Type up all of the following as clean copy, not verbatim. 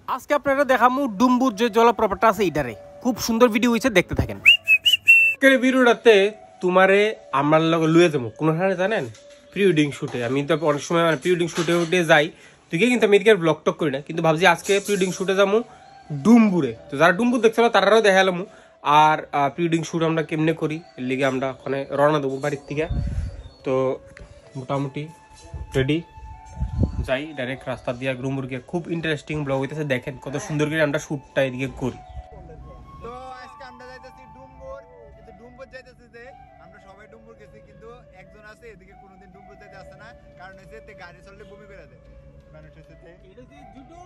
আজকে আপনারা দেখামু ডুম্বুর যে জলপ্রপাতটা আছে এটারে খুব সুন্দর ভিডিও হয়েছে, দেখতে থাকেন। ভিডিওটাতে তোমারে আমার লগে লুয়ে যাবো কোনখানে জানেন, প্রি ওয়েডিং শুটে। আমি তো অনেক সময় প্রি ওয়েডিং শুটে উঠে যাই, তুই কিন্তু আমি এদিকে ব্লগ টক করি না, কিন্তু ভাবছি আজকে প্রি ওয়েডিং শুটে যাবো ডুম্বুরে। তো যারা ডুম্বুর দেখছিল তারাও দেখালাম। আর প্রি ওয়েডিং শুট আমরা কেমনে করি এর লিগে আমরা ওখানে রওনা দেবো বাড়ির থেকে। তো মোটামুটি রেডি, যাই ডাইরেক্ট রাস্তা দিয়ে ডুম্বুর গিয়ে। খুব ইন্টারেস্টিং ব্লগ হইতেছে, দেখেন কত সুন্দর করে আমরা শুটটা এদিকে করি। তো আজকে আমরা যাইতেছি ডুম্বুর, কিন্তু ডুম্বুর যাইতেছি যে আমরা সবাই ডুম্বুর গেছি, কিন্তু একজন আছে এদিকে কোনোদিন ডুম্বুর যাইতে আসে না, কারণ হচ্ছে তে গাড়ি চললে বমি করে দেয়। মানুষ হচ্ছে তে এটা যে জুটো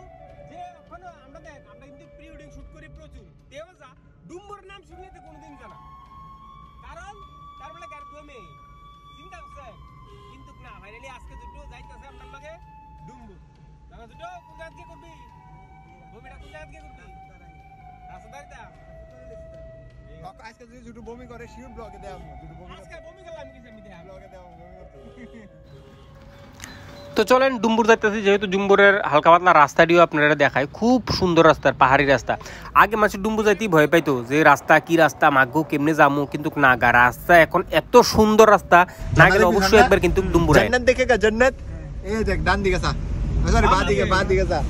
যে এখন আমরা দেখ আমরা কিন্তু প্রি ওয়েডিং শুট করি প্রচুর, তেও যা ডুম্বুর নাম শুনলে তো কোনোদিন জানা, কারণ তার বলে গাড়ি দমে চিন্তা করছে। কিন্তু না ফাইনালি আজকে জুটো যাইতেছে আপনার লগে ডুম্বুর। জানা জুটো কোন জায়গা থেকে করবি, বমিটা কোন জায়গা থেকে করবি? রাস্তাদারিটা আজকে যদি জুটু বমি করে শিওর ব্লগে দেওয়া হবে। জুটু বমি আজকে বমি করলাম কিছু আমি দেয়া ব্লগে দেওয়া বমি করতে। তো চলেন ডুম্বুর যাইতেছি, যেহেতু ডুম্বুরের হালকা পাতলা রাস্তাটিও আপনারা দেখায়, খুব সুন্দর রাস্তা, পাহাড়ি রাস্তা। আগে মানুষ ডুম্বুর যাইতেই ভয় পাইতো যে রাস্তা কি রাস্তা মাগো কেমনে যামু, কিন্তু না গা রাস্তা এখন এত সুন্দর রাস্তা, না গেলে অবশ্যই একবার কিন্তু ডুম্বুর আয়। জান্নাত দেখেগা জান্নাত, এই দেখ ডান দিকে যা, সরি বাঁ দিকে যা।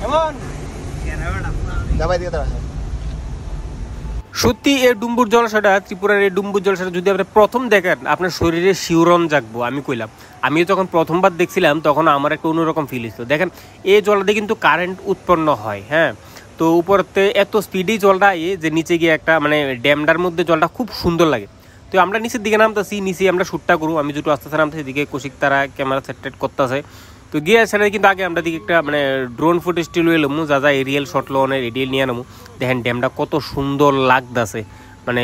কেমন যাবাই দিকে দাঁড়া। সত্যি এই ডুম্বুর জলাশয়টা, ত্রিপুরার এই ডুম্বুর জলাশয়টা যদি আপনি প্রথম দেখেন আপনার শরীরে শিউরন জাগবো। আমি কইলাম, আমি যখন প্রথমবার দেখছিলাম তখন আমার একটা অন্যরকম ফিল হতো। দেখেন এই জলটা দিয়ে কিন্তু কারেন্ট উৎপন্ন হয়, হ্যাঁ। তো উপরতে এত স্পিডি জলটা যে নিচে গিয়ে একটা মানে ড্যামটার মধ্যে জলটা খুব সুন্দর লাগে। তো আমরা নিচের দিকে নামতেছি, নিচে আমরা শ্যুটটা করবো। আমি দুটো আস্তে আস্তে নামতেছি, এদিকে কৌশিক তারা ক্যামেরা সেট করতেছে। তো গিয়ে সেটা কিন্তু আগে আমরা দিকে একটা মানে ড্রোন ফুটেজটি লুয়ে এলাম, যা যা এরিয়াল শট লোনের এরিয়াল নিয়ে নেবো। দেখেন ড্যামটা কত সুন্দর লাগতেছে মানে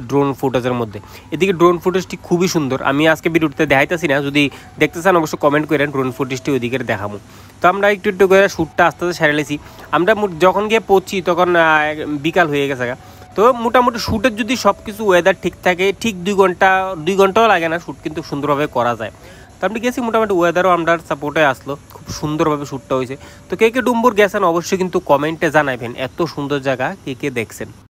ড্রোন ফুটেজের মধ্যে। এদিকে ড্রোন ফুটেজটি খুবই সুন্দর, আমি আজকে ভিডিওতে দেখাইতেছি না, যদি দেখতে চান অবশ্যই কমেন্ট করেন, ড্রোন ফুটেজটি ওইদিকে দেখাবো। তো আমরা একটু একটু করে শ্যুটটা আস্তে আস্তে সেরে লেছি। আমরা যখন গিয়ে পৌঁছি তখন বিকাল হয়ে গেছে। তো মোটামুটি শ্যুটের যদি সব কিছু ওয়েদার ঠিক থাকে, ঠিক 2 ঘন্টাও লাগে না, শ্যুট কিন্তু সুন্দরভাবে করা যায়। তো আপনি গেছি, মোটামুটি ওয়েদারও আমরা সাপোর্টে আসলো, খুব সুন্দরভাবে শ্যুটটা হয়েছে। তো কে কে ডুম্বুর গেছেন অবশ্যই কিন্তু কমেন্টে জানাবেন, এত সুন্দর জায়গা কে কে দেখছেন।